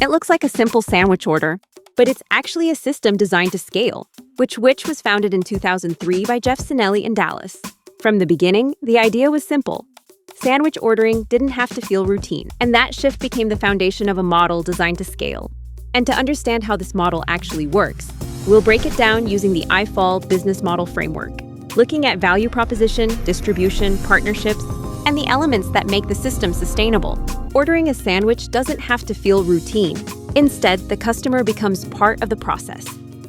It looks like a simple sandwich order, but it's actually a system designed to scale. Which Wich was founded in 2003 by Jeff Sinelli in Dallas. From the beginning, the idea was simple. Sandwich ordering didn't have to feel routine, and that shift became the foundation of a model designed to scale. And to understand how this model actually works, we'll break it down using the IFAL Business Model Framework, looking at value proposition, distribution, partnerships, and the elements that make the system sustainable. Ordering a sandwich doesn't have to feel routine. Instead, the customer becomes part of the process.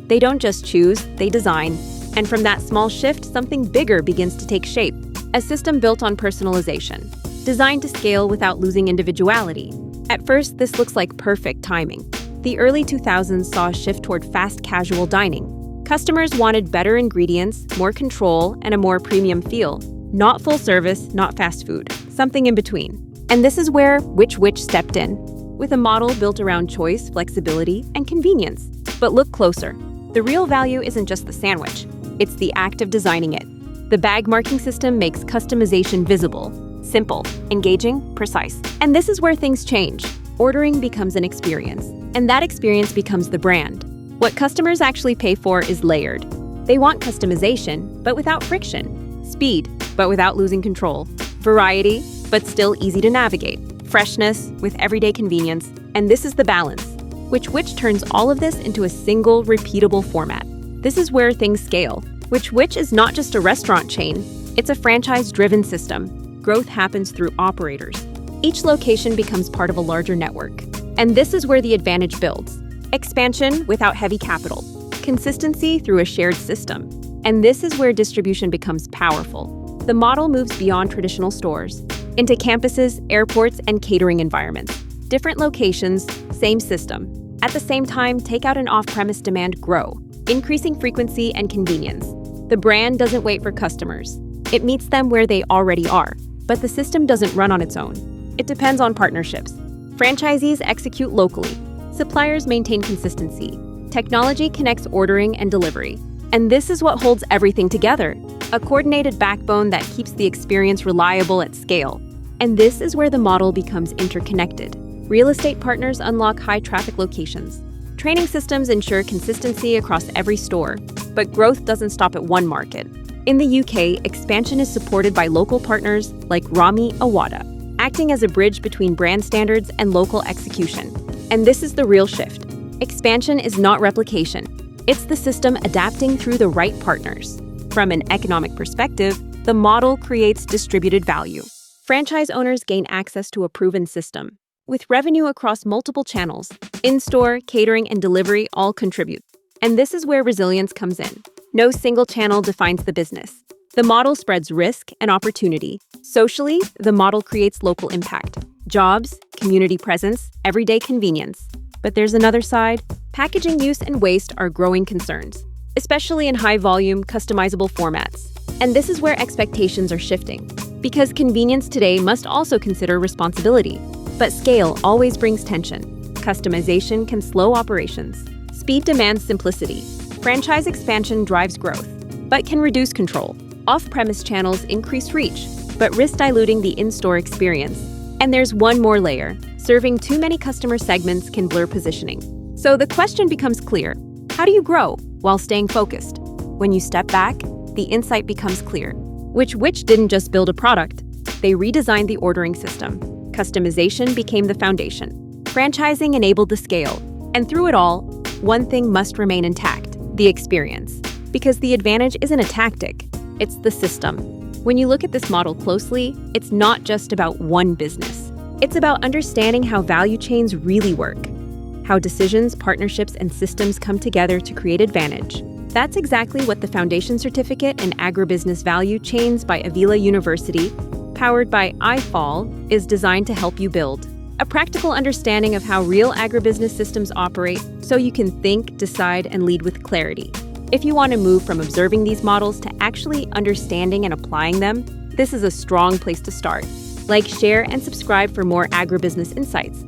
They don't just choose, they design. And from that small shift, something bigger begins to take shape. A system built on personalization, designed to scale without losing individuality. At first, this looks like perfect timing. The early 2000s saw a shift toward fast casual dining. Customers wanted better ingredients, more control, and a more premium feel. Not full service, not fast food, something in between. And this is where Which Wich stepped in, with a model built around choice, flexibility, and convenience. But look closer. The real value isn't just the sandwich, it's the act of designing it. The bag marking system makes customization visible, simple, engaging, precise. And this is where things change. Ordering becomes an experience, and that experience becomes the brand. What customers actually pay for is layered. They want customization, but without friction. Speed, but without losing control. Variety, but still easy to navigate. Freshness, with everyday convenience. And this is the balance. Which Wich turns all of this into a single, repeatable format. This is where things scale. Which Wich is not just a restaurant chain, it's a franchise-driven system. Growth happens through operators. Each location becomes part of a larger network. And this is where the advantage builds. Expansion without heavy capital. Consistency through a shared system. And this is where distribution becomes powerful. The model moves beyond traditional stores, into campuses, airports, and catering environments. Different locations, same system. At the same time, takeout and off-premise demand grow, increasing frequency and convenience. The brand doesn't wait for customers. It meets them where they already are. But the system doesn't run on its own. It depends on partnerships. Franchisees execute locally. Suppliers maintain consistency. Technology connects ordering and delivery. And this is what holds everything together. A coordinated backbone that keeps the experience reliable at scale. And this is where the model becomes interconnected. Real estate partners unlock high-traffic locations. Training systems ensure consistency across every store. But growth doesn't stop at one market. In the UK, expansion is supported by local partners like Rami Awada, acting as a bridge between brand standards and local execution. And this is the real shift. Expansion is not replication. It's the system adapting through the right partners. From an economic perspective, the model creates distributed value. Franchise owners gain access to a proven system, with revenue across multiple channels. In-store, catering, and delivery all contribute. And this is where resilience comes in. No single channel defines the business. The model spreads risk and opportunity. Socially, the model creates local impact. Jobs, community presence, everyday convenience. But there's another side. Packaging use and waste are growing concerns, especially in high-volume, customizable formats. And this is where expectations are shifting, because convenience today must also consider responsibility. But scale always brings tension. Customization can slow operations. Speed demands simplicity. Franchise expansion drives growth, but can reduce control. Off-premise channels increase reach, but risk diluting the in-store experience. And there's one more layer. Serving too many customer segments can blur positioning. So the question becomes clear. How do you grow while staying focused? When you step back, the insight becomes clear. Which Wich didn't just build a product, they redesigned the ordering system. Customization became the foundation. Franchising enabled the scale. And through it all, one thing must remain intact: the experience. Because the advantage isn't a tactic, it's the system. When you look at this model closely, it's not just about one business. It's about understanding how value chains really work, how decisions, partnerships, and systems come together to create advantage. That's exactly what the Foundation Certificate in Agribusiness Value Chains by Avila University, powered by IFAL, is designed to help you build. A practical understanding of how real agribusiness systems operate so you can think, decide, and lead with clarity. If you want to move from observing these models to actually understanding and applying them, this is a strong place to start. Like, share, and subscribe for more agribusiness insights.